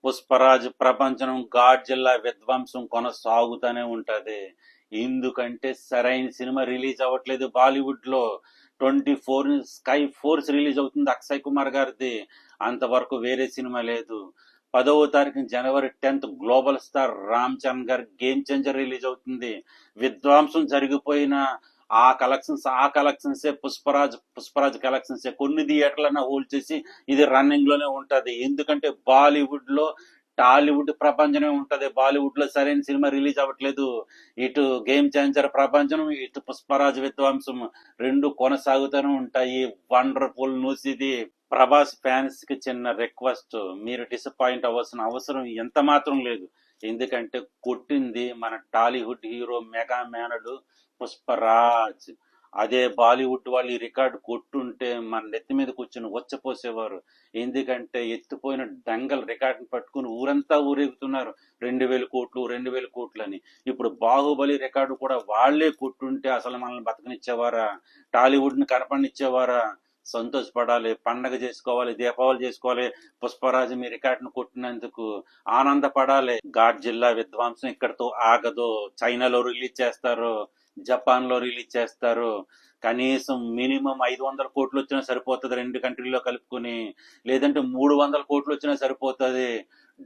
పుష్పరాజ్ ప్రపంచం గాడ్జిల్లా విధ్వంసం కొనసాగుతూనే ఉంటది. ఎందుకంటే సరైన సినిమా రిలీజ్ అవ్వట్లేదు బాలీవుడ్ లో. 24 స్కై ఫోర్స్ రిలీజ్ అవుతుంది అక్షయ్ కుమార్ గారిది. అంతవరకు వేరే సినిమా లేదు. 10వ తారీఖు జనవరి 10th global star Ram Charan గారి గేమ్ చేంజర్ రిలీజ్ అవుతుంది. విధ్వంసం జరిగిపోయిన ఆ కలెక్షన్సే పుష్పరాజ్ కలెక్షన్సే కొన్ని థియేటర్లన్నా హోల్డ్ చేసి ఇది రన్నింగ్ లోనే ఉంటది. ఎందుకంటే బాలీవుడ్ లో టాలీవుడ్ ప్రపంచమే ఉంటది. బాలీవుడ్ లో సరైన సినిమా రిలీజ్ అవ్వట్లేదు. ఇటు గేమ్ చేంజర్ ప్రపంచం, ఇటు పుష్పరాజ్ విధ్వంసం రెండు కొనసాగుతూనే ఉంటాయి. వండర్ఫుల్ న్యూస్ ఇది. ప్రభాస్ ఫ్యాన్స్ కి చిన్న రిక్వెస్ట్, మీరు డిసప్పాయింట్ అవ్వాల్సిన అవసరం ఎంత మాత్రం లేదు. ఎందుకంటే కొట్టింది మన టాలీవుడ్ హీరో మెగా మేనడు పుష్పరాజ్. అదే బాలీవుడ్ వాళ్ళు ఈ రికార్డు కొట్టుంటే మన నెత్తి మీద కూర్చొని వచ్చపోసేవారు. ఎందుకంటే ఎత్తిపోయిన దంగల్ రికార్డుని పట్టుకుని ఊరంతా ఊరేగుతున్నారు. 2000 కోట్లు 2000 కోట్లు అని. ఇప్పుడు బాహుబలి రికార్డు కూడా వాళ్లే కొట్టుంటే అసలు మనల్ని బతకనిచ్చేవారా? టాలీవుడ్ ని కనపడనిచ్చేవారా? సంతోషపడాలి, పండగ చేసుకోవాలి, దీపావళి చేసుకోవాలి. పుష్పరాజు మీ రికార్డును కొట్టినందుకు ఆనందపడాలి. ఘాట్ జిల్లా విధ్వంసం ఇక్కడతో ఆగదు. చైనాలో రిలీజ్ చేస్తారు, జపాన్ లో రిలీజ్ చేస్తారు. కనీసం మినిమం 500 కోట్లు వచ్చినా సరిపోతుంది రెండు కంట్రీలో కలుపుకుని. లేదంటే 300 కోట్లు వచ్చినా సరిపోతుంది.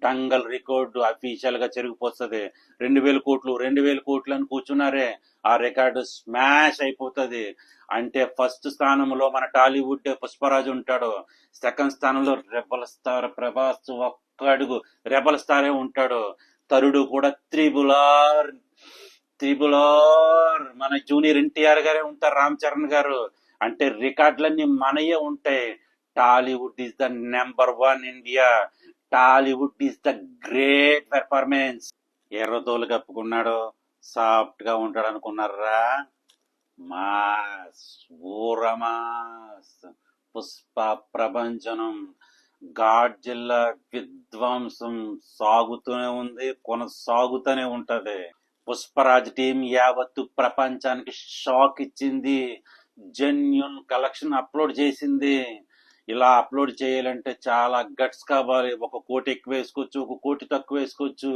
డంగల్ రికార్డు అఫీషియల్ గా చెరిగిపోతుంది. 2000 కోట్లు అని కూర్చున్నారే, ఆ రికార్డు స్మాష్ అయిపోతుంది. అంటే ఫస్ట్ స్థానంలో మన టాలీవుడ్ పుష్పరాజు ఉంటాడు. సెకండ్ స్థానంలో రెబల్ స్టార్ ప్రభాస్ ఒక్క అడుగు రెబల్ స్టారే ఉంటాడు. తరుడు కూడా త్రిబులార్ మన జూనియర్ ఎన్టీఆర్ గారే ఉంటారు, రామ్ చరణ్ గారు. అంటే రికార్డులన్నీ మనయే ఉంటాయి. Tollywood is the number 1 India. Tollywood is the great performance. ఎర్రతోలు కప్పుకున్నాడు, సాఫ్ట్ గా ఉంటాడు అనుకున్నారా? మాస్, ఊరమాస్. పుష్ప ప్రపంచనం ఘాట్ జిల్లా విధ్వంసం సాగుతూనే ఉంది, కొనసాగుతూనే ఉంటది. పుష్పరాజ్ టీం యావత్తు ప్రపంచానికి షాక్ ఇచ్చింది. జెన్యున్ కలెక్షన్ అప్లోడ్ చేసింది. ఇలా అప్లోడ్ చేయాలంటే చాలా గట్స్ కావాలి. 1 కోటి ఎక్కువ వేసుకోవచ్చు, 1 కోటి తక్కువ వేసుకోవచ్చు.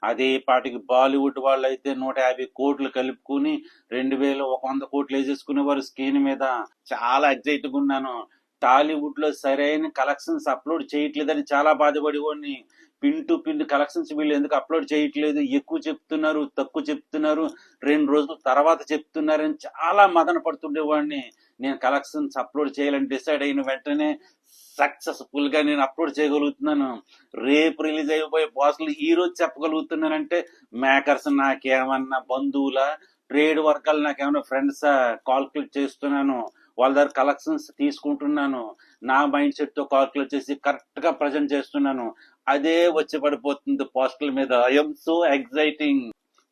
అదే పాటికి బాలీవుడ్ వాళ్ళు అయితే 150 కోట్లు కలుపుకుని 2100 కోట్లు వేసేసుకునేవారు స్క్రీన్ మీద. చాలా ఎగ్జైట్గా ఉన్నాను. టాలీవుడ్ లో సరైన కలెక్షన్స్ అప్లోడ్ చేయట్లేదని చాలా బాధపడేవాడిని. పిన్ టు పిన్ కలెక్షన్స్ వీళ్ళు ఎందుకు అప్లోడ్ చేయట్లేదు, ఎక్కువ చెప్తున్నారు, తక్కువ చెప్తున్నారు, 2 రోజుల తర్వాత చెప్తున్నారని చాలా మదన పడుతుండేవాడిని. నేను కలెక్షన్స్ అప్లోడ్ చేయాలని డిసైడ్ అయిన వెంటనే సక్సెస్ఫుల్ గా నేను అప్లోడ్ చేయగలుగుతున్నాను. రేపు రిలీజ్ అయిపోయే బాస్లు ఈ రోజు చెప్పగలుగుతున్నానంటే మేకర్స్ నాకేమన్నా బంధువుల, ట్రేడ్ వర్గాలు నాకేమన్నా ఫ్రెండ్సా కాల్కులేట్ చేస్తున్నాను. వాళ్ళ దగ్గర కలెక్షన్స్ తీసుకుంటున్నాను. నా మైండ్ సెట్ తో కాల్కులేట్ చేసి కరెక్ట్ గా ప్రజెంట్ చేస్తున్నాను. అదే వచ్చి పడిపోతుంది పోస్టల్ మీద. I'm so exciting.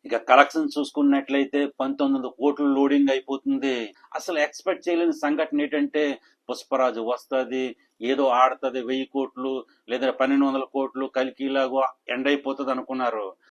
ఇక కలెక్షన్ చూసుకున్నట్లయితే 1900 కోట్లు లోడింగ్ అయిపోతుంది. అసలు ఎక్స్పెక్ట్ చేయలేని సంఘటన ఏంటంటే పుష్పరాజు వస్తుంది, ఏదో ఆడుతుంది 1000 కోట్లు లేదా 1200 కోట్లు కలికిలాగా ఎండ్ అయిపోతుంది అనుకున్నారు.